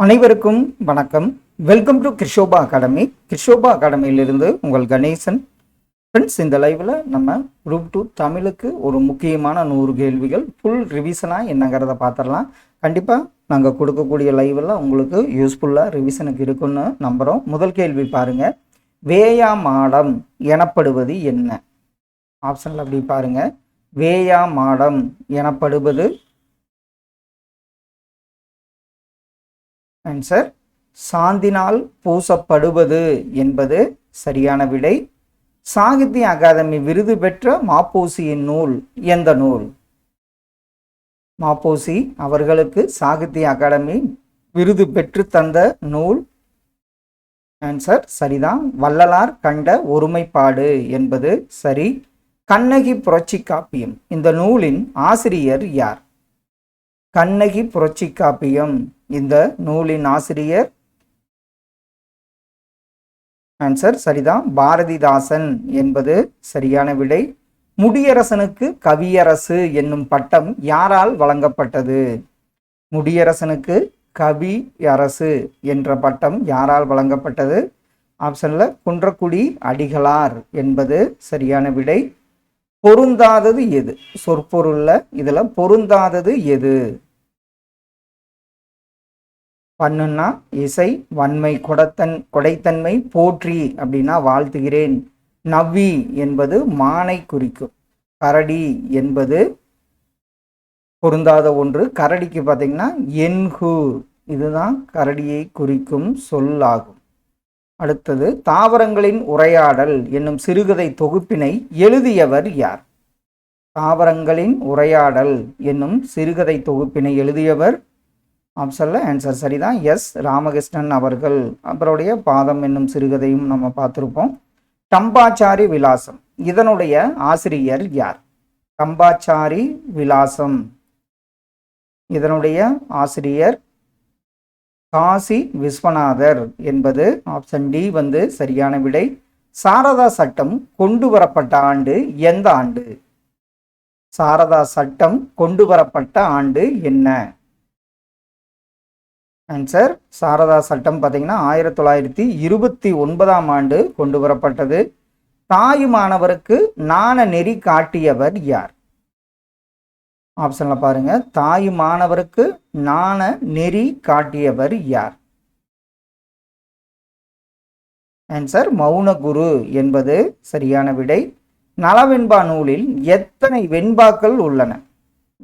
அனைவருக்கும் வணக்கம். Welcome to Krishoba academy. Krishoba அகாடமியிலிருந்து உங்கள் கணேசன். ஃப்ரெண்ட்ஸ், இந்த லைவில் நம்ம குரூப் 2 தமிழுக்கு ஒரு முக்கியமான 100 கேள்விகள் ஃபுல் ரிவிஷனாக என்னங்கிறத பார்த்துடலாம். கண்டிப்பாக நாங்கள் கொடுக்கக்கூடிய லைவில் உங்களுக்கு யூஸ்ஃபுல்லாக ரிவிஷனுக்கு இருக்குன்னு நம்புகிறோம். முதல் கேள்வி பாருங்கள். வேயா மாடம் எனப்படுவது என்ன? ஆப்ஷனில் அப்படி பாருங்கள். வேயா மாடம் எனப்படுவது ஆன்சர் சாந்தினால் பூசப்படுவது என்பது சரியான விடை. சாகித்ய அகாதமி விருது பெற்ற மாப்போசியின் நூல் எந்த நூல்? மாப்போசி அவர்களுக்கு சாகித்ய அகாடமி விருது பெற்று தந்த நூல் ஆன்சர் சரிதான், வள்ளலார் கண்ட ஒருமைப்பாடு என்பது சரி. கண்ணகி புரட்சி காப்பியம் இந்த நூலின் ஆசிரியர் யார்? கண்ணகி புரட்சி காப்பியம் இந்த நூலின் ஆசிரியர் ஆன்சர் சரிதான், பாரதிதாசன் என்பது சரியான விடை. முடியரசனுக்கு கவியரசு என்னும் பட்டம் யாரால் வழங்கப்பட்டது? முடியரசனுக்கு கவியரசு என்ற பட்டம் யாரால் வழங்கப்பட்டது? ஆப்ஷனில் குன்றக்குடி அடிகளார் என்பது சரியான விடை. பொருந்தாதது எது? சொற்பொருள்ல இதுல பொருந்தாதது எது? பண்ணுன்னா இசை, வன்மை, கொடைத்தன்மை, போற்றி அப்படின்னா வாழ்த்துகிறேன், நவ்வி என்பது மானை குறிக்கும், கரடி என்பது பொருந்தாத ஒன்று. கரடிக்கு பார்த்தீங்கன்னா என்ஹு இதுதான் கரடியை குறிக்கும் சொல்லாகும். அடுத்தது தாவரங்களின் உரையாடல் என்னும் சிறுகதை தொகுப்பினை எழுதியவர் யார்? தாவரங்களின் உரையாடல் என்னும் சிறுகதை தொகுப்பினை எழுதியவர் ஆப்ஷனில் ஆன்சர் சரிதான், எஸ் ராமகிருஷ்ணன் அவர்கள். அவருடைய பாதம் என்னும் சிறுகதையும் நம்ம பார்த்துருப்போம். டம்பாச்சாரி விலாசம் இதனுடைய ஆசிரியர் யார்? டம்பாச்சாரி விலாசம் இதனுடைய ஆசிரியர் காசி விஸ்வநாதர் என்பது ஆப்ஷன் டி சரியான விடை. சாரதா சட்டம் கொண்டு வரப்பட்ட ஆண்டு எந்த ஆண்டு? சாரதா சட்டம் கொண்டு வரப்பட்ட ஆண்டு என்ன? ஆன்சர் சாரதா சட்டம் பார்த்தீங்கன்னா 1929ஆம் ஆண்டு கொண்டு வரப்பட்டது. தாயுமானவருக்கு நாண நெறி காட்டியவர் யார்? ஆப்ஷன்ல பாருங்க. தாயுமானவருக்கு நாண நெறி காட்டியவர் யார்? ஆன்சர் மௌனகுரு என்பது சரியான விடை. நலவெண்பா நூலில் எத்தனை வெண்பாக்கள் உள்ளன?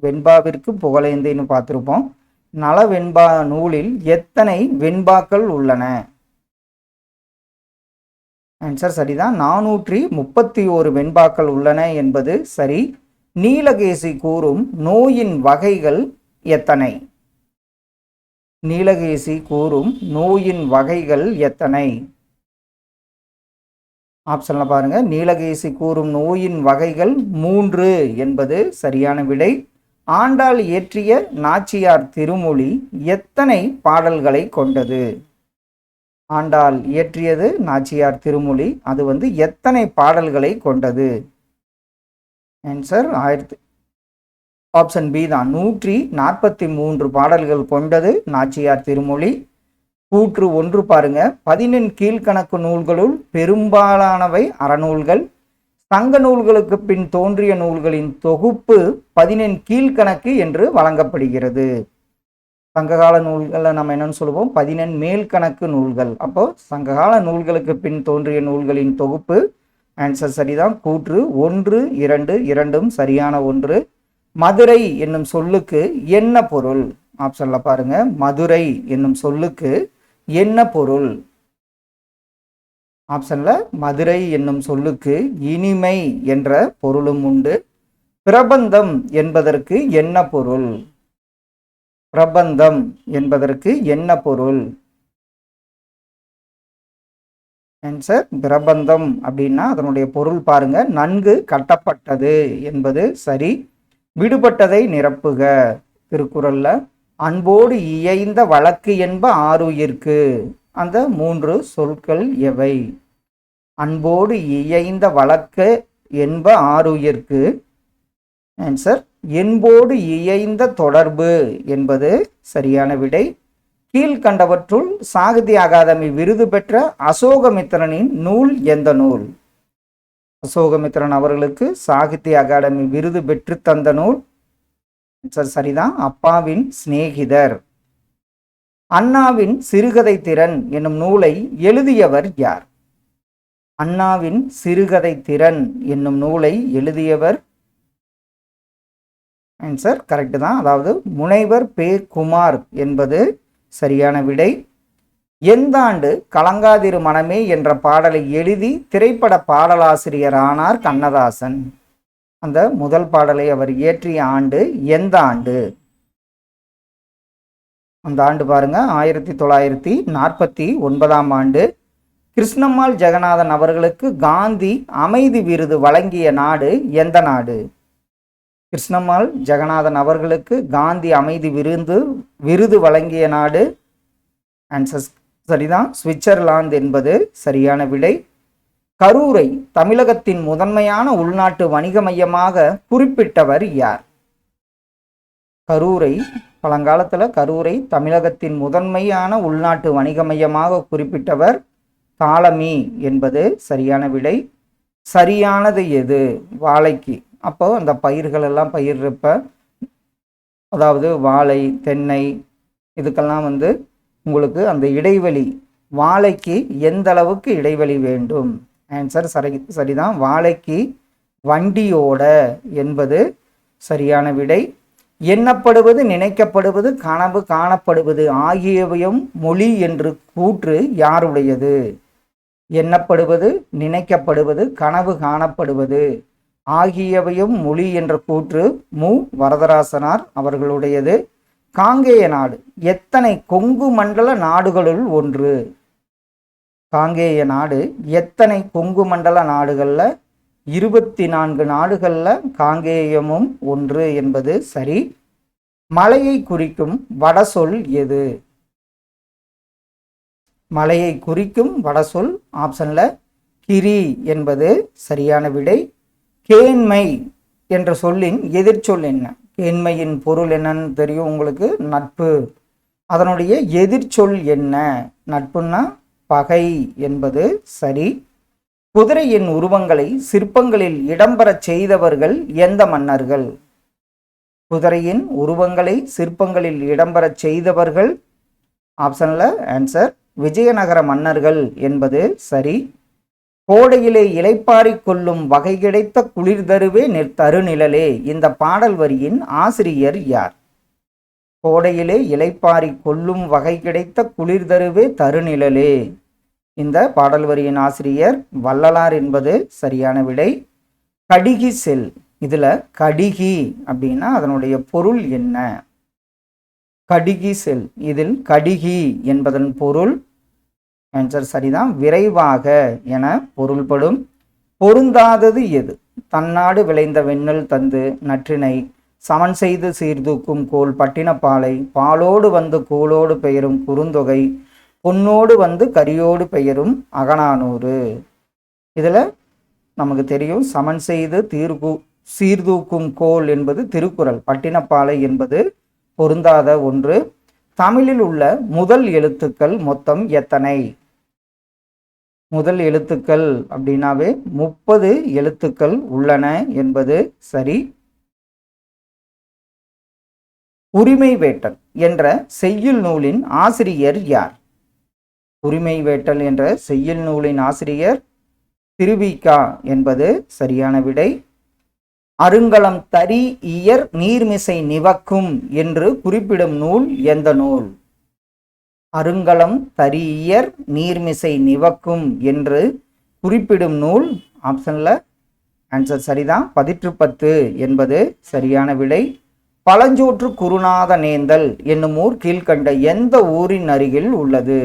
வெண்பாவிற்கு புகழேந்தைன்னு பார்த்துருப்போம். நலவெண்பா நூலில் எத்தனை வெண்பாக்கள் உள்ளன? ஆன்சர் சரிதான், 431 வெண்பாக்கள் உள்ளன என்பது சரி. நீலகேசி கூறும் நோயின் வகைகள் எத்தனை? நீலகேசி கூறும் நோயின் வகைகள் எத்தனை? ஆப்ஷன்ல பாருங்க. நீலகேசி கூறும் நோயின் வகைகள் 3 என்பது சரியான விடை. ஆண்டாள் இயற்றிய நாச்சியார் திருமொழி எத்தனை பாடல்களை கொண்டது? ஆண்டாள் இயற்றியது நாச்சியார் திருமொழி, அது எத்தனை பாடல்களை கொண்டது? ஆன்சர் ஆப்ஷன் பி தான், 143 பாடல்கள் கொண்டது நாச்சியார் திருமொழி. கூற்று 1 பாருங்க. 14 கீழ்கணக்கு நூல்களுள் பெரும்பாலானவை அறநூல்கள். சங்க நூல்களுக்கு பின் தோன்றிய நூல்களின் தொகுப்பு 14 கீழ்கணக்கு என்று வழங்கப்படுகிறது. சங்ககால நூல்களை நம்ம என்னன்னு சொல்லுவோம்? 14 மேல்கணக்கு நூல்கள். அப்போ சங்ககால நூல்களுக்கு பின் தோன்றிய நூல்களின் தொகுப்பு ஆன்சர் சரிதான். கூற்று 1, 2 இரண்டும் சரியான ஒன்று. மதுரை என்னும் சொல்லுக்கு என்ன பொருள்? ஆப்ஷன்ல பாருங்க. மதுரை என்னும் சொல்லுக்கு என்ன பொருள்? ஆப்ஷன்ல மதுரை என்னும் சொல்லுக்கு இனிமை என்ற பொருளும் உண்டு. பிரபந்தம் என்பதற்கு என்ன பொருள்? பிரபந்தம் என்பதற்கு என்ன பொருள்? ஆன்சர் பிரபந்தம் அப்படின்னா அதனுடைய பொருள் பாருங்க, நன்கு கட்டப்பட்டது என்பது சரி. விடுபட்டதை நிரப்புக திருக்குறள்ல அன்போடு இயைந்த வழக்கு என்ப ஆருயிர்க்கு அந்த 3 சொற்கள் எவை? அன்போடு இயைந்த வழக்கு என்ப ஆருயிர்க்கு ஆன்சர் என்போடு இயைந்த தொடர்பு என்பது சரியான விடை. கீழ்கண்டவற்றுள் சாகித்ய அகாதமி விருது பெற்ற அசோகமித்திரனின் நூல் எந்த நூல்? அசோகமித்திரன் அவர்களுக்கு சாகித்ய அகாடமி விருது பெற்று தந்த நூல் சரிதான், அப்பாவின் சிநேகிதர். அண்ணாவின் சிறுகதை திறன் என்னும் நூலை எழுதியவர் யார்? அண்ணாவின் சிறுகதை திறன் என்னும் நூலை எழுதியவர் ஆன்சர் கரெக்ட் தான், அதாவது முனைவர் பே குமார் என்பது சரியான விடை. எந்த ஆண்டு கலங்காதிரு மனமே என்ற பாடலை எழுதி திரைப்பட பாடலாசிரியர் ஆனார் கண்ணதாசன்? அந்த முதல் பாடலை அவர் இயற்றிய ஆண்டு எந்த ஆண்டு? அந்த ஆண்டு பாருங்க 1949ஆம் ஆண்டு. கிருஷ்ணம்மாள் ஜெகநாதன் அவர்களுக்கு காந்தி அமைதி விருது வழங்கிய நாடு எந்த நாடு? கிருஷ்ணம்மாள் ஜெகநாதன் அவர்களுக்கு காந்தி அமைதி விருது வழங்கிய நாடு ஆன்சர் சரிதான், சுவிட்சர்லாந்து என்பது சரியான விடை. கரூரை தமிழகத்தின் முதன்மையான உள்நாட்டு வணிக மையமாக குறிப்பிட்டவர் யார்? கரூரை பழங்காலத்தில் கரூரை தமிழகத்தின் முதன்மையான உள்நாட்டு வணிக மையமாக குறிப்பிட்டவர் தாலமி என்பது சரியான விடை. சரியானது எது? வாழைக்கு. அப்போ அந்த பயிர்கள் எல்லாம் பயிரிடப்ப, அதாவது வாழை, தென்னை, இதுக்கெல்லாம் உங்களுக்கு அந்த இடைவெளி, வாழைக்கு எந்த அளவுக்கு இடைவெளி வேண்டும்? ஆன்சர் சரிதான், வாழைக்கு வண்டியோட என்பது சரியான விடை. எண்ணப்படுவது, நினைக்கப்படுவது, கனவு காணப்படுவது ஆகியவையும் மொழி என்று கூற்று யாருடையது? எண்ணப்படுவது, நினைக்கப்படுவது, கனவு காணப்படுவது ஆகியவையும் மொழி என்ற கூற்று மு வரதராசனார் அவர்களுடையது. காங்கேய நாடு எத்தனை கொங்கு மண்டல நாடுகளுள் ஒன்று? காங்கேய நாடு எத்தனை கொங்கு மண்டல நாடுகளில் 24 நாடுகளில் காங்கேயமும் ஒன்று என்பது சரி. மலையை குறிக்கும் வடசொல் எது? மலையை குறிக்கும் வடசொல் ஆப்ஷன்ல கிரி என்பது சரியான விடை. கேண்மை என்ற சொல்லின் எதிர்ச்சொல் என்ன? கேண்மையின் பொருள் என்னன்னு தெரியும் உங்களுக்கு, நட்பு. அதனுடைய எதிர்ச்சொல் என்ன? நட்புன்னா பகை என்பது சரி. குதிரையின் உருவங்களை சிற்பங்களில் இடம்பெறச் செய்தவர்கள் எந்த மன்னர்கள்? குதிரையின் உருவங்களை சிற்பங்களில் இடம்பெறச் செய்தவர்கள் ஆப்ஷன்ல ஆன்சர் விஜயநகர மன்னர்கள் என்பது சரி. கோடையிலே இலைப்பாரி கொள்ளும் வகை கிடைத்த குளிர் தருவே தருநிழலே இந்த பாடல் வரியின் ஆசிரியர் யார்? கோடையிலே இலைப்பாரி கொள்ளும் வகை கிடைத்த குளிர் தருவே தருநிழலே இந்த பாடல் வரியின் ஆசிரியர் வள்ளலார் என்பது சரியான விடை. கடிகி செல், இதுல கடிகி அப்படின்னா அதனுடைய பொருள் என்ன? கடிகி செல், இதில் கடிகி என்பதன் பொருள் ஆன்சர் சரிதான், விரைவாக என பொருள்படும். பொருந்தாதது எது? தன்னாடு விளைந்த வெண்ணெல் தந்து நற்றினை சமன் செய்து சீர்தூக்கும் கோல் பட்டினப்பாலை பாலோடு வந்து கூலோடு பெயரும் குறுந்தொகை பொன்னோடு வந்து கரியோடு பெயரும் அகநானூறு. இதில் நமக்கு தெரியும், சமன் செய்து சீர்தூக்கும் கோல் என்பது திருக்குறள், பட்டினப்பாலை என்பது பொருந்தாத ஒன்று. தமிழில் உள்ள முதல் எழுத்துக்கள் மொத்தம் எத்தனை? முதல் எழுத்துக்கள் அப்படின்னாவே 30 எழுத்துக்கள் உள்ளன என்பது சரி. உரிமை வேட்டல் என்ற செய்யுள் நூலின் ஆசிரியர் யார்? உரிமை வேட்டல் என்ற செய்யுள் நூலின் ஆசிரியர் திருவிக்கா என்பது சரியான விடை. அருங்கலம் தரி இயர் நீர்மிசை நிவக்கும் என்று குறிப்பிடும் நூல் எந்த நூல்? அருங்கலம் தரி இயர் நீர்மிசை நிவக்கும் என்று குறிப்பிடும் நூல் ஆப்ஷன்ல ஆன்சர் சரிதான், 18 என்பது சரியான விடை. பழஞ்சோற்று குருநாத நேந்தல் என்னும் ஊர் கீழ்கண்ட எந்த ஊரின் அருகில் உள்ளது?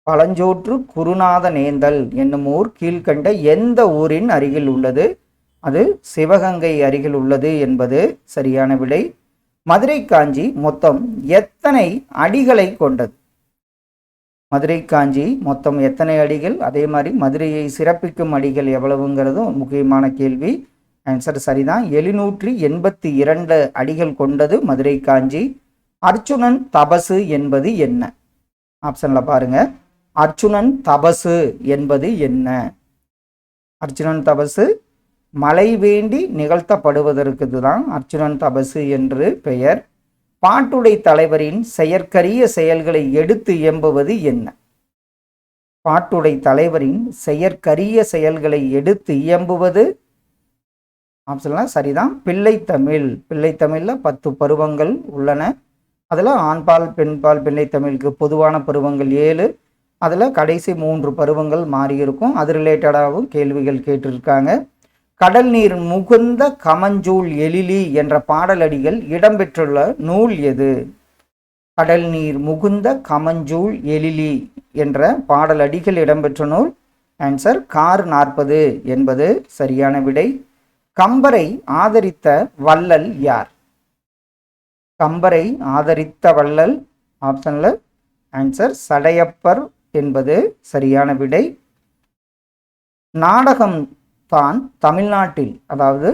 பழஞ்சோற்று குருநாத நேந்தல் என்னும் ஊர் கீழ்கண்ட எந்த ஊரின் அருகில் உள்ளது? அது சிவகங்கை அருகில் உள்ளது என்பது சரியான விடை. மதுரை காஞ்சி மொத்தம் எத்தனை அடிகளை கொண்டது? மதுரை காஞ்சி மொத்தம் எத்தனை அடிகள்? அதே மாதிரி மதுரையை சிறப்பிக்கும் அடிகள் எவ்வளவுங்கிறதும் முக்கியமான கேள்வி. ஆன்சர் சரிதான், 782 அடிகள் கொண்டது மதுரை காஞ்சி. அர்ச்சுனன் தபசு என்பது என்ன? ஆப்ஷன்ல பாருங்க. அர்ச்சுனன் தபசு என்பது என்ன? அர்ச்சுனன் தபசு மழை வேண்டி நிகழ்த்தப்படுவதற்கு தான் அர்ச்சுனன் தபசு என்று பெயர். பாட்டுடை தலைவரின் செயற்கரிய செயல்களை எடுத்து இயம்புவது என்ன? பாட்டுடை தலைவரின் செயற்கரிய செயல்களை எடுத்து இயம்புவது ஆப்ஷன்லாம் சரிதான், பிள்ளைத்தமிழ். பிள்ளைத்தமிழில் 10 பருவங்கள் உள்ளன. அதில் ஆண்பால் பெண்பால் பிள்ளைத்தமிழுக்கு பொதுவான பருவங்கள் 7. அதில் கடைசி 3 பருவங்கள் மாறியிருக்கும். அது ரிலேட்டடாகவும் கேள்விகள் கேட்டிருக்காங்க. கடல் நீர் முகுந்த கமஞ்சூல் எழிலி என்ற பாடலடிகள் இடம்பெற்றுள்ள நூல் எது? கடல் நீர் முகுந்த கமஞ்சூல் எழிலி என்ற பாடலடிகள் இடம்பெற்ற நூல். ஆன்சர் கார் 40 என்பது சரியான விடை. கம்பரை ஆதரித்த வள்ளல் யார்? கம்பரை ஆதரித்த வள்ளல் ஆப்ஷன்ல ஆன்சர் சடையப்பர் என்பது சரியான விடை. நாடகம் தான் தமிழ்நாட்டில், அதாவது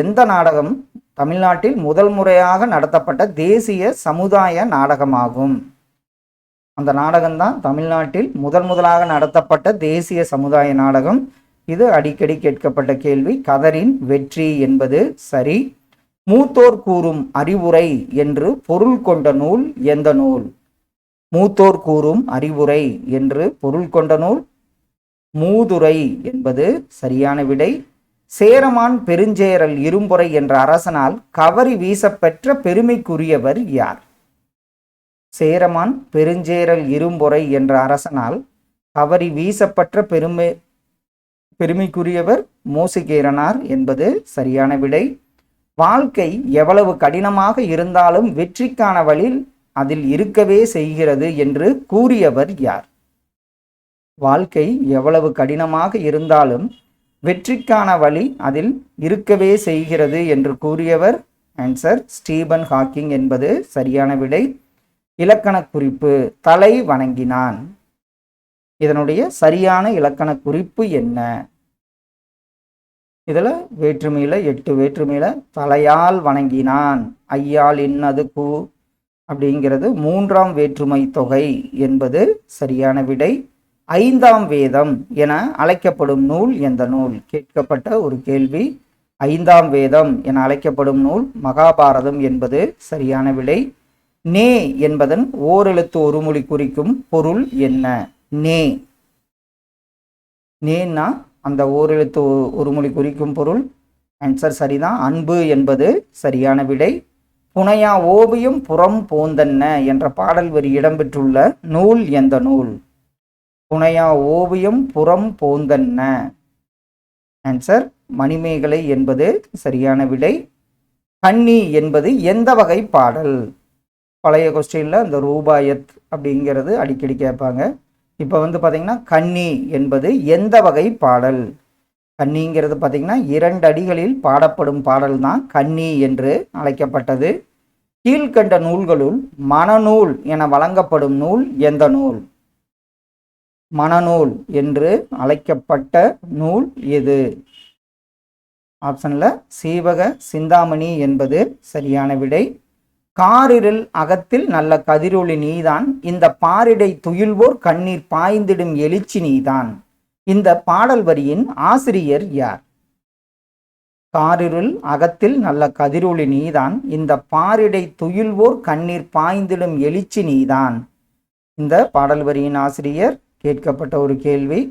எந்த நாடகம் தமிழ்நாட்டில் முதல் முறையாக நடத்தப்பட்ட தேசிய சமுதாய நாடகமாகும்? அந்த நாடகம்தான் தமிழ்நாட்டில் முதலாக நடத்தப்பட்ட தேசிய சமுதாய நாடகம். இது அடிக்கடி கேட்கப்பட்ட கேள்வி. கதரின் வெற்றி என்பது சரி. மூத்தோர் கூறும் அறிவுரை என்று பொருள் கொண்ட நூல் எந்த நூல்? மூத்தோர் கூறும் அறிவுரை என்று பொருள் கொண்ட நூல் மூதுரை என்பது சரியான விடை. சேரமான் பெருஞ்சேரல் இரும்பொறை என்ற அரசனால் கவரி வீசப்பெற்ற பெருமைக்குரியவர் யார்? சேரமான் பெருஞ்சேரல் இரும்பொறை என்ற அரசனால் கவரி வீசப்பெற்ற பெருமைக்குரியவர் மோசிகேரனார் என்பது சரியான விடை. வாழ்க்கை எவ்வளவு கடினமாக இருந்தாலும் வெற்றிக்கான வழி அதில் இருக்கவே செய்கிறது என்று கூறியவர் யார்? வாழ்க்கை எவ்வளவு கடினமாக இருந்தாலும் வெற்றிக்கான வழி அதில் இருக்கவே செய்கிறது என்று கூறியவர் ஆன்சர் ஸ்டீபன் ஹாக்கிங் என்பது சரியான விடை. இலக்கண குறிப்பு தலை வணங்கினான். இதனுடைய சரியான இலக்கண குறிப்பு என்ன? இதில் வேற்றுமையில் 8 வேற்றுமையில் தலையால் வணங்கினான், ஐயால் இன்னது கூ அப்படிங்கிறது 3ஆம் வேற்றுமை தொகை என்பது சரியான விடை. 5ஆம் வேதம் என அழைக்கப்படும் நூல் எந்த நூல்? கேட்கப்பட்ட ஒரு கேள்வி. 5ஆம் வேதம் என அழைக்கப்படும் நூல் மகாபாரதம் என்பது சரியான விடை. நே என்பதன் ஓரெழுத்து ஒரு மொழி குறிக்கும் பொருள் என்ன? நே, நேன்னா அந்த ஓரெழுத்து ஒரு மொழி குறிக்கும் பொருள். ஆன்சர் சரிதான், அன்பு என்பது சரியான விடை. புனையா ஓவியம் புறம் போந்தன்ன என்ற பாடல் வரி இடம்பெற்றுள்ள நூல் எந்த நூல்? புனையா ஓவியம் புறம் போந்தன்ன. ஆன்சர் மணிமேகலை என்பது சரியான விடை. கன்னி என்பது எந்த வகை பாடல்? பழைய கொஸ்டின்ல இந்த ரூபாயத் அப்படிங்கிறது அடிக்கடி கேட்பாங்க. இப்போ பார்த்தீங்கன்னா கன்னி என்பது எந்த வகை பாடல்? கன்னிங்கிறது பார்த்தீங்கன்னா 2 அடிகளில் பாடப்படும் பாடல் தான் கன்னி என்று அழைக்கப்பட்டது. கீழ்கண்ட நூல்களுள் மணநூல் என வழங்கப்படும் நூல் எந்த நூல்? மணநூல் என்று அழைக்கப்பட்ட நூல் எது? ஆப்ஷன்ல சீவக சிந்தாமணி என்பது சரியான விடை. காரிருள் அகத்தில் நல்ல கதிரொளி நீதான், இந்த பாரிடை துயில்வோர் கண்ணீர் பாய்ந்திடும் எழுச்சி நீதான். இந்த பாடல் வரியின் ஆசிரியர் யார்? காரிருள் அகத்தில் நல்ல கதிரொளி நீதான், இந்த பாரிடை துயில்வோர் கண்ணீர் பாய்ந்திடும் எழுச்சி நீதான். இந்த பாடல் வரியின் ஆசிரியர் கேட்கப்பட்ட ஒரு கேள்வி.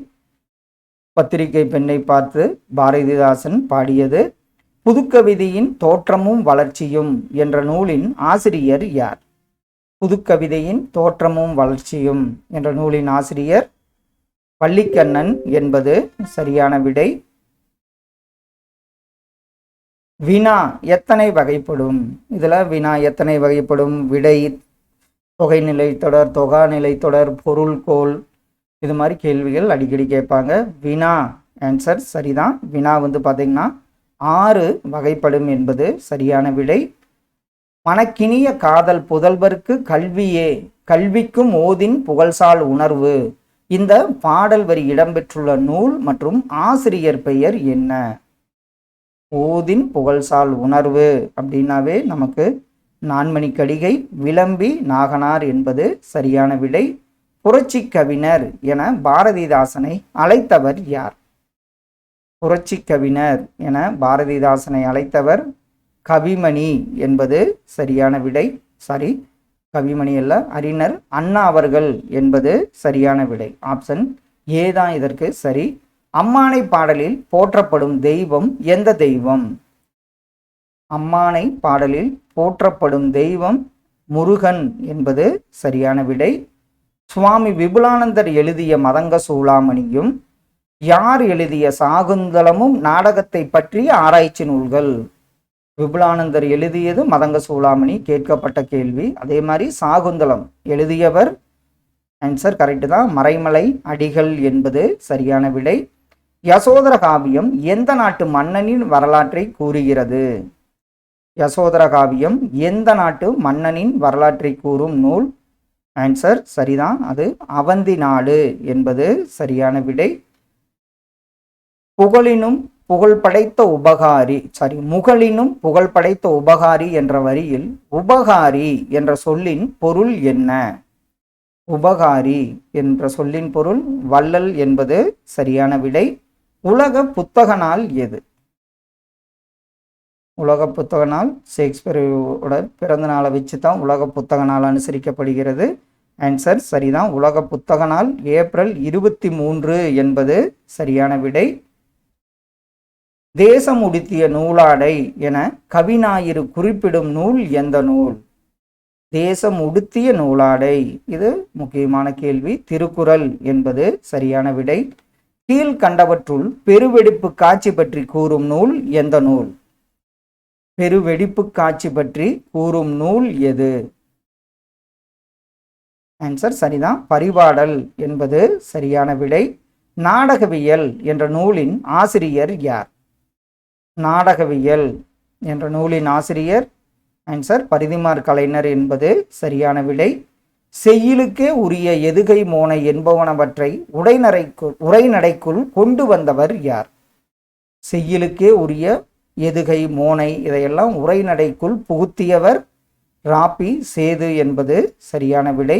பத்திரிகை பெண்ணை பார்த்து பாரதிதாசன் பாடியது. புதுக்கவிதையின் தோற்றமும் வளர்ச்சியும் என்ற நூலின் ஆசிரியர் யார்? புதுக்கவிதையின் தோற்றமும் வளர்ச்சியும் என்ற நூலின் ஆசிரியர் வள்ளிக்கண்ணன் என்பது சரியான விடை. வினா எத்தனை வகைப்படும்? இதில் வினா எத்தனை வகைப்படும்? விடை, தொகைநிலை தொடர், தொகாநிலை தொடர், பொருள்கோள், இது மாதிரி கேள்விகள் அடிக்கடி கேட்பாங்க. வினா ஆன்சர் சரிதான். வினா பார்த்தீங்கன்னா 6 வகைப்படும் என்பது சரியான விடை. மனக்கினிய காதல் புதல்வருக்கு கல்வியே, கல்விக்கும் ஓதின் புகழ்சால் உணர்வு. இந்த பாடல் வரி இடம்பெற்றுள்ள நூல் மற்றும் ஆசிரியர் பெயர் என்ன? ஓதின் புகழ்சால் உணர்வு அப்படின்னாவே நமக்கு நான்மணிக்கடிகை, விளம்பி, நாகனார் என்பது சரியான விடை. புரட்சி கவிஞர் என பாரதிதாசனை அழைத்தவர் யார்? புரட்சி கவிஞர் என பாரதிதாசனை அழைத்தவர் கவிமணி என்பது சரியான விடை. சாரி, கவிமணி அல்ல, அறிஞர் அண்ணா அவர்கள் என்பது சரியான விடை. ஆப்ஷன் ஏ தான் இதற்கு சரி. அம்மானை பாடலில் போற்றப்படும் தெய்வம் எந்த தெய்வம்? அம்மானை பாடலில் போற்றப்படும் தெய்வம் முருகன் என்பது சரியான விடை. சுவாமி விபுலானந்தர் எழுதிய மதங்க சூளாமணியும் யார் எழுதிய சாகுந்தலமும் நாடகத்தை பற்றிய ஆராய்ச்சி நூல்கள்? விபுலானந்தர் எழுதியது மதங்க சூளாமணி, கேட்கப்பட்ட கேள்வி. அதே மாதிரி சாகுந்தலம் எழுதியவர், ஆன்சர் கரெக்டு தான், மறைமலை அடிகள் என்பது சரியான விடை. யசோதர காவியம் எந்த நாட்டு மன்னனின் வரலாற்றை கூறுகிறது? யசோதர காவியம் எந்த நாட்டு மன்னனின் வரலாற்றை கூறும் நூல்? ஆன்சர் சரிதான், அது அவந்தி நாடு என்பது சரியான விடை. புகழினும் புகழ்படைத்த உபகாரி முகலினும் புகழ்படைத்த உபகாரி என்ற வரியில் உபகாரி என்ற சொல்லின் பொருள் என்ன? உபகாரி என்ற சொல்லின் பொருள் வள்ளல் என்பது சரியான விடை. உலக புத்தக நாள் எது? உலக புத்தக நாள் ஷேக்ஸ்பியரோட பிறந்த நாளை வச்சு தான் உலக புத்தக நாள் அனுசரிக்கப்படுகிறது. ஆன்சர் சரிதான், உலக புத்தக நாள் ஏப்ரல் 23 என்பது சரியான விடை. தேசம் உடுத்திய நூலாடை என கவிஞாயிறு குறிப்பிடும் நூல் எந்த நூல்? தேசம் உடுத்திய நூலாடை, இது முக்கியமான கேள்வி. திருக்குறள் என்பது சரியான விடை. கீழ்கண்டவற்றுள் பெருவெடிப்பு காட்சி பற்றி கூறும் நூல் எந்த நூல்? பெருவெடிப்பு காட்சி பற்றி கூறும் நூல் எது? ஆன்சர் சரிதான், பரிபாடல் என்பது சரியான விடை. நாடகவியல் என்ற நூலின் ஆசிரியர் யார்? நாடகவியல் என்ற நூலின் ஆசிரியர், ஆன்சர் பரிதிமார் கலைஞர் என்பது சரியான விடை. செய்யுளுக்கே உரிய எதுகை மோனை என்பவனவற்றை உரைநடைக்குள் கொண்டு வந்தவர் யார்? செய்யுளுக்கே உரிய எதுகை மோனை இதையெல்லாம் உரைநடைக்குள் புகுத்தியவர் ராபி சேது என்பது சரியான விடை.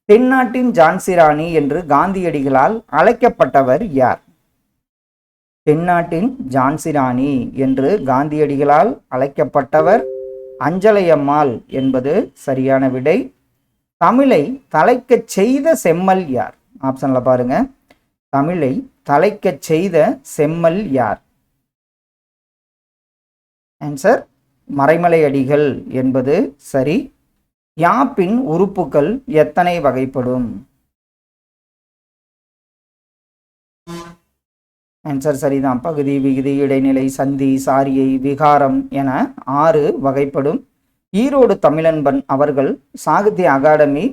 தென்னாட்டின் ஜான்சிராணி என்று காந்தியடிகளால் அழைக்கப்பட்டவர் யார்? தென்னாட்டின் ஜான்சிராணி என்று காந்தியடிகளால் அழைக்கப்பட்டவர் அஞ்சலையம்மாள் என்பது சரியான விடை. தமிழை தலைக்கச் செய்த செம்மல் யார்? ஆப்ஷன்ல பாருங்க, தமிழை தலைக்கச் செய்த செம்மல் யார்? ஆன்சர் மறைமலை அடிகள் என்பது சரி. யாப்பின் உறுப்புகள் எத்தனை வகைப்படும்? ஆன்சர் சரிதான், பகுதி, விகுதி, இடைநிலை, சந்தி, சாரியை, விகாரம் என 6 வகைப்படும். ஈரோடு தமிழன்பன் அவர்கள் சாகித்ய அகாடமி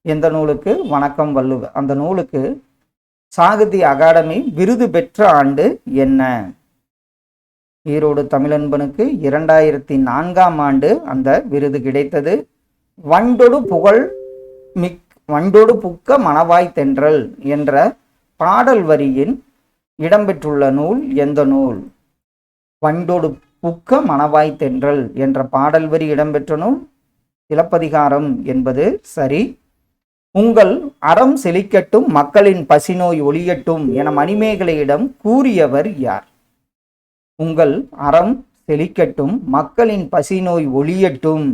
எந்த நூலுக்கு? வணக்கம் வள்ளுவர், அந்த நூலுக்கு சாகித்ய அகாடமி விருது பெற்ற ஆண்டு என்ன? ஈரோடு தமிழன்பனுக்கு 2004ஆம் ஆண்டு அந்த விருது கிடைத்தது. வண்டொடு புக்க மணவாய் தென்றல் என்ற பாடல் வரியின் இடம்பெற்றுள்ள நூல் எந்த நூல்? வண்டொடு புக்க மணவாய் தென்றல் என்ற பாடல் வரி இடம்பெற்ற நூல் சிலப்பதிகாரம் என்பது சரி. உங்கள் அறம் செழிக்கட்டும், மக்களின் பசிநோய் ஒழியட்டும் என மணிமேகலையிடம் கூறியவர் யார்? உங்கள் அறம் செழிக்கட்டும், மக்களின் பசிநோய் ஒழியட்டும்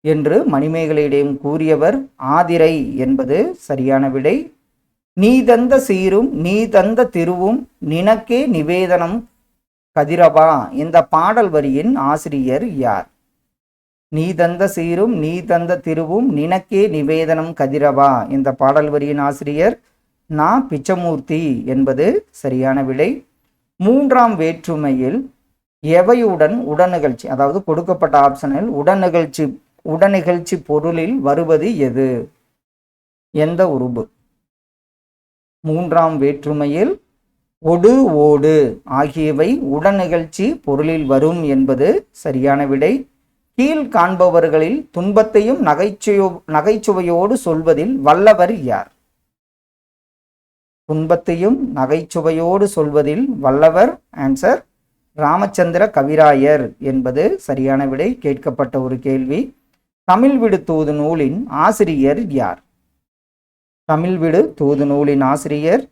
என்று மணிமேகலையிடம் கூறியவர் ஆதிரை என்பது சரியான விடை. நீ தந்த சீரும் நீ தந்த திருவும் நினக்கே நிவேதனம் கதிரவா இந்த பாடல் வரியின் ஆசிரியர் யார்? நீ தந்த சீரும் நீ தந்த திருவும் நினக்கே நிவேதனம் கதிரவா இந்த பாடல் வரியின் ஆசிரியர் நா. பிச்சமூர்த்தி என்பது சரியான விடை. 3ஆம் வேற்றுமையில் எவையுடன் உடனிகழ்ச்சி, அதாவது கொடுக்கப்பட்ட ஆப்ஷனில் உடனிகழ்ச்சி பொருளில் வருவது எது? எந்த உருபு? 3ஆம் வேற்றுமையில் ஒடு, ஓடு ஆகியவை உடனிகழ்ச்சி பொருளில் வரும் என்பது சரியான விடை. கீழ் காண்பவர்களில் துன்பத்தையும் நகைச்சுவையோடு சொல்வதில் வல்லவர் யார்? துன்பத்தையும் நகைச்சுவையோடு சொல்வதில் வல்லவர், ஆன்சர் ராமச்சந்திர கவிராயர் என்பது சரியான விடை. கேட்கப்பட்ட ஒரு கேள்வி. தமிழ் விடு தூது நூலின் ஆசிரியர் யார்? தமிழ் விடு தூது நூலின் ஆசிரியர்,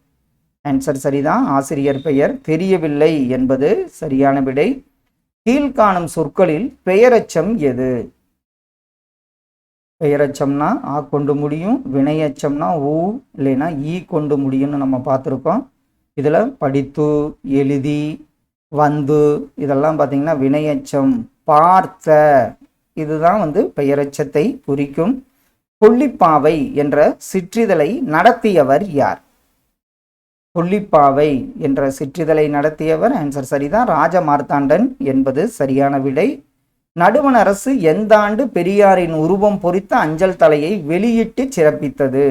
ஆன்சர் சரிதான், ஆசிரியர் பெயர் தெரியவில்லை என்பது சரியான விடை. கீழ்காணும் சொற்களில் பெயரச்சம் எது? பெயரச்சம்னா ஆ கொண்டு முடியும், வினையச்சம்னா ஊ இல்லைன்னா ஈ கொண்டு முடியும்னு நம்ம பார்த்துருக்கோம். இதில் படித்து, எழுதி, வந்து இதெல்லாம் பார்த்திங்கன்னா வினையச்சம். பார்த்த இதுதான் பெயரச்சத்தை குறிக்கும். கொல்லிப்பாவை என்ற சிற்றிதழை நடத்தியவர் யார்? கொல்லிப்பாவை என்ற சிற்றிதழை நடத்தியவர், ஆன்சர் சரிதான், ராஜமார்த்தாண்டன் என்பது சரியான விடை. நடுவண் அரசு எந்த ஆண்டு பெரியாரின் உருவம் பொறித்த அஞ்சல் தலையை வெளியிட்டு சிறப்பித்தது?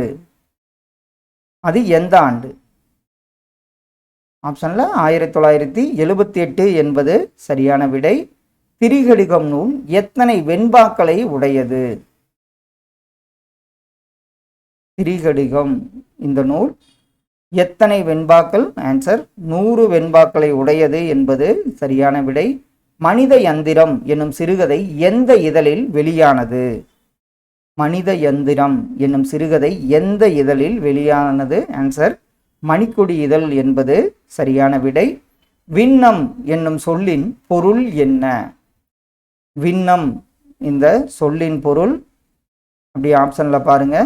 அது எந்த ஆண்டு? ஆப்ஷன்ல 1978 என்பது சரியான விடை. திரிகடிகம் நூல் எத்தனை வெண்பாக்களை உடையது? திரிகடிகம் இந்த நூல் எத்தனை வெண்பாக்கள்? ஆன்சர் 100 வெண்பாக்களை உடையது என்பது சரியான விடை. மனித யந்திரம் என்னும் சிறுகதை எந்த இதழில் வெளியானது? மனித யந்திரம் என்னும் சிறுகதை எந்த இதழில் வெளியானது? ஆன்சர் மணிக்கொடி இதழ் என்பது சரியான விடை. விண்ணம் என்னும் சொல்லின் பொருள் என்ன? விண்ணம் இந்த சொல்லின் பொருள் அப்படி ஆப்ஷன்ல பாருங்க,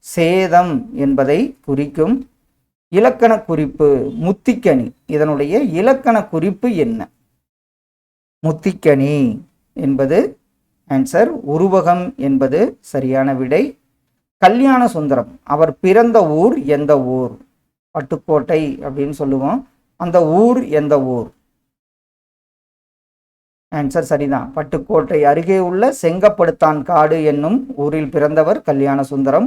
சேதம் என்பதை குறிக்கும். இலக்கண குறிப்பு முத்திக்கனி, இதனுடைய இலக்கண குறிப்பு என்ன? முத்திக்கனி என்பது ஆன்சர் உருவகம் என்பது சரியான விடை. கல்யாண சுந்தரம் அவர் பிறந்த ஊர் எந்த ஊர்? பட்டுக்கோட்டை அப்படின்னு சொல்லுவோம். அந்த ஊர் எந்த ஊர்? ஆன்சர் சரிதான், பட்டுக்கோட்டை அருகே உள்ள செங்கப்படுத்தான் காடு என்னும் ஊரில் பிறந்தவர் கல்யாண சுந்தரம்.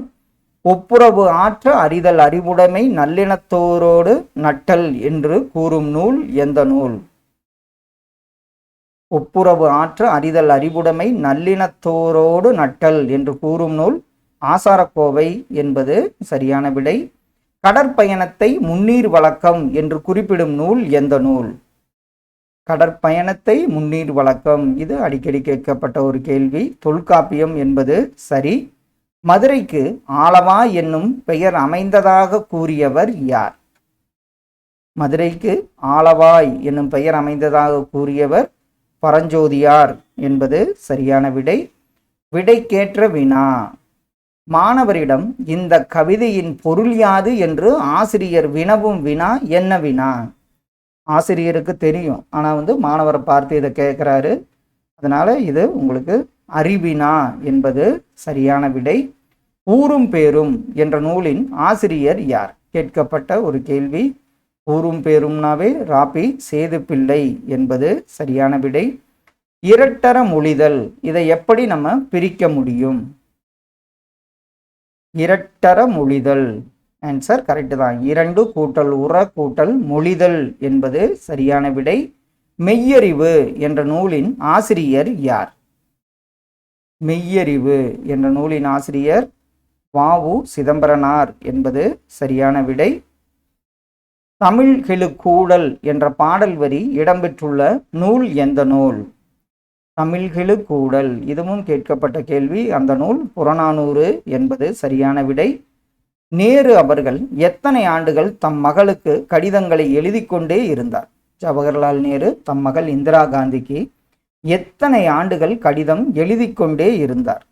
ஒப்புரவு ஆற்ற அறிதல் அறிவுடைமை நல்லினத்தோரோடு நட்டல் என்று கூறும் நூல் எந்த நூல்? ஒப்புரவு ஆற்ற அறிதல் அறிவுடைமை நல்லினத்தோரோடு நட்டல் என்று கூறும் நூல் ஆசாரக்கோவை என்பது சரியான விடை. கடற்பயணத்தை முன்னீர் வழக்கம் என்று குறிப்பிடும் நூல் எந்த நூல்? கடற்பயணத்தை முன்னீர் வழக்கம், இது அடிக்கடி கேட்கப்பட்ட ஒரு கேள்வி. தொல்காப்பியம் என்பது சரி. மதுரைக்கு ஆலவா என்னும் பெயர் அமைந்ததாக கூறியவர் யார்? மதுரைக்கு ஆலவாய் என்னும் பெயர் அமைந்ததாக கூறியவர் பரஞ்சோதியார் என்பது சரியான விடை. விடைக்கேற்ற வினா, மாணவரிடம் இந்த கவிதையின் பொருள் யாது என்று ஆசிரியர் வினவும் வினா என்ன வினா? ஆசிரியருக்கு தெரியும், ஆனால் மாணவரை பார்த்து இதை கேட்குறாரு, அதனால இது உங்களுக்கு அறிவினா என்பது சரியான விடை. ஊரும் பேரும் என்ற நூலின் ஆசிரியர் யார்? கேட்கப்பட்ட ஒரு கேள்வி. ஊரும் பேரும்னாவே ராபி சேதுப்பிள்ளை என்பது சரியான விடை. இரட்டர மொழிதல், இதை எப்படி நம்ம பிரிக்க முடியும்? இரட்டர மொழிதல், ஆன்சர் கரெக்டு தான், 2 கூட்டல் உற கூட்டல் மொழிதல் என்பது சரியான விடை. மெய்யறிவு என்ற நூலின் ஆசிரியர் யார்? மெய்யறிவு என்ற நூலின் ஆசிரியர் வ.உ. சிதம்பரனார் என்பது சரியான விடை. தமிழ் கெழு கூடல் என்ற பாடல் வரி இடம்பெற்றுள்ள நூல் எந்த நூல்? தமிழ் கெழு கூடல், இதுவும் கேட்கப்பட்ட கேள்வி. அந்த நூல் புறநானூறு என்பது சரியான விடை. நேரு அவர்கள் எத்தனை ஆண்டுகள் தம் மகளுக்கு கடிதங்களை எழுதி கொண்டே இருந்தார்? ஜவஹர்லால் நேரு தம் மகள் இந்திரா காந்திக்கு எத்தனை ஆண்டுகள் கடிதம் எழுதி கொண்டே இருந்தார்?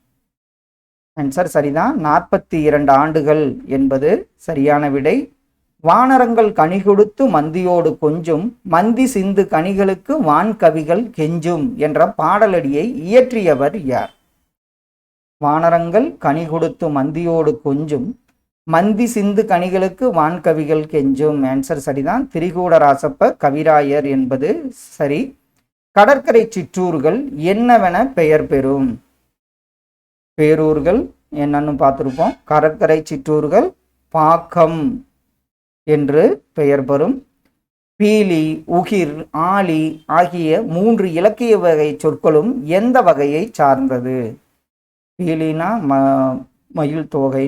ஆன்சர் சரிதான், 42 ஆண்டுகள் என்பது சரியான விடை. வானரங்கள் கனி கொடுத்து மந்தியோடு கொஞ்சும் மந்தி சிந்து கனிகளுக்கு வான்கவிகள் கெஞ்சும் என்ற பாடலடியை இயற்றியவர் யார்? வானரங்கள் கனி கொடுத்து மந்தியோடு கொஞ்சும் மந்தி சிந்து கனிகளுக்கு வான்கவிகள் கெஞ்சும், ஆன்சர் சரிதான், திரிகூடராசப்ப கவிராயர் என்பது சரி. கடற்கரை சிற்றூர்கள் என்னவென பெயர் பெறும்? பேரூர்கள் என்னன்னு பார்த்துருப்போம். கடற்கரை சிற்றூர்கள் பாக்கம் என்று பெயர் பெறும். பீலி, உகிர், ஆலி ஆகிய 3 இலக்கிய வகை சொற்களும் எந்த வகையை சார்ந்தது? பீலினா மயில் தோகை,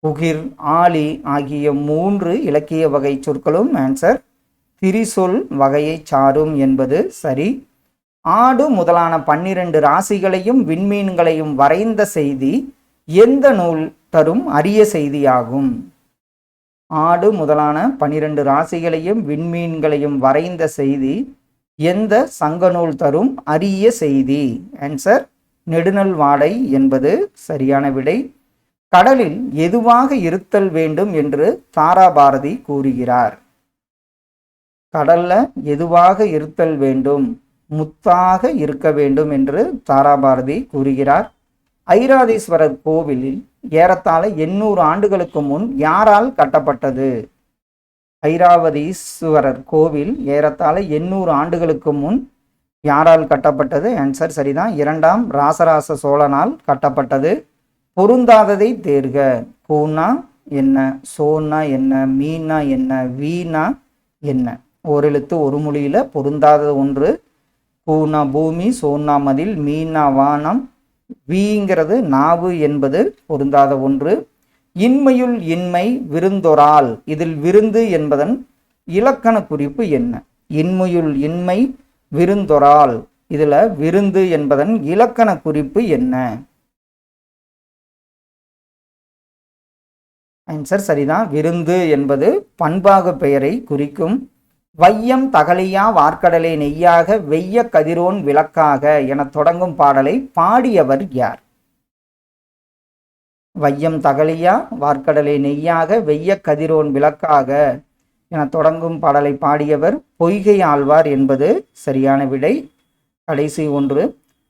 உகிர், ஆலி ஆகிய 3 இலக்கிய வகை சொற்களும் ஆன்சர் திரிசொல் வகையை சாரும் என்பது சரி. ஆடு முதலான 12 ராசிகளையும் விண்மீன்களையும் வரைந்த செய்தி எந்த நூல் தரும் அரிய செய்தியாகும்? ஆடு முதலான 12 ராசிகளையும் விண்மீன்களையும் வரைந்த செய்தி எந்த சங்க நூல் தரும் அரிய செய்தி? ஆன்சர் நெடுநல் வாடை என்பது சரியான விடை. கடலில் எதுவாக இருத்தல் வேண்டும் என்று தாராபாரதி கூறுகிறார்? கடல்ல எதுவாக இருத்தல் வேண்டும்? முத்தாக இருக்க வேண்டும் என்று தாராபாரதி கூறுகிறார். ஐராதீஸ்வரர் கோவிலில் ஏறத்தாழ 800 ஆண்டுகளுக்கு முன் யாரால் கட்டப்பட்டது? ஐராவதீஸ்வரர் கோவில் ஏறத்தாழ 800 ஆண்டுகளுக்கு முன் யாரால் கட்டப்பட்டது? ஆன்சர் சரிதான், 2ஆம் ராசராச சோழனால் கட்டப்பட்டது. பொருந்தாததை தேர்க. கூனா என்ன, சோனா என்ன, மீனா என்ன, வீணா என்ன? ஓரெழுத்து ஒரு மொழியில பொருந்தாத ஒன்று. கூனா பூமி, சோனா மதில், மீனா வானம், வீங்கிறது நாவு என்பது பொருந்தாத ஒன்று. இன்மையுள் இன்மை விருந்தொரால், இதில் விருந்து என்பதன் இலக்கண குறிப்பு என்ன? இன்மையுள் இன்மை விருந்தொரால், இதுல விருந்து என்பதன் இலக்கண குறிப்பு என்ன? ஆன்சர் சரிதான், விருந்து என்பது பண்பாகு பெயரை குறிக்கும். வையம் தகலியா வார்க்கடலை நெய்யாக வெய்ய கதிரோன் விளக்காக என தொடங்கும் பாடலை பாடியவர் யார்? வையம் தகலியா வார்க்கடலை நெய்யாக வெய்ய கதிரோன் விளக்காக என தொடங்கும் பாடலை பாடியவர் பொய்கை ஆழ்வார் என்பது சரியான விடை. கடைசி ஒன்று.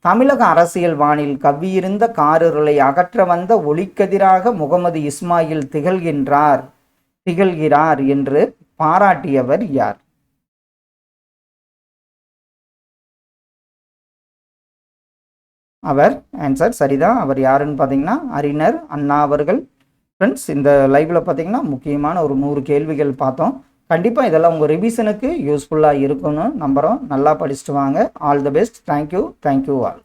தமிழக அரசியல் வானில் கவ்வியிருந்த காரிருளை அகற்ற வந்த ஒளிக்கதிராக முகமது இஸ்மாயில் திகழ்கிறார் என்று பாராட்டியவர் யார்? அவர் ஆன்சர் சரிதான், அவர் யாருன்னு பார்த்தீங்கன்னா அறிஞர் அண்ணா அவர்கள். ஃப்ரெண்ட்ஸ், இந்த லைவ்ல பார்த்தீங்கன்னா முக்கியமான ஒரு 100 கேள்விகள் பார்த்தோம். கண்டிப்பாக இதெல்லாம் உங்கள் ரிவிஷனுக்கு யூஸ்ஃபுல்லாக இருக்குன்னு நம்புகிறோம். நல்லா படிச்சுட்டு வாங்க. All the best. Thank you all.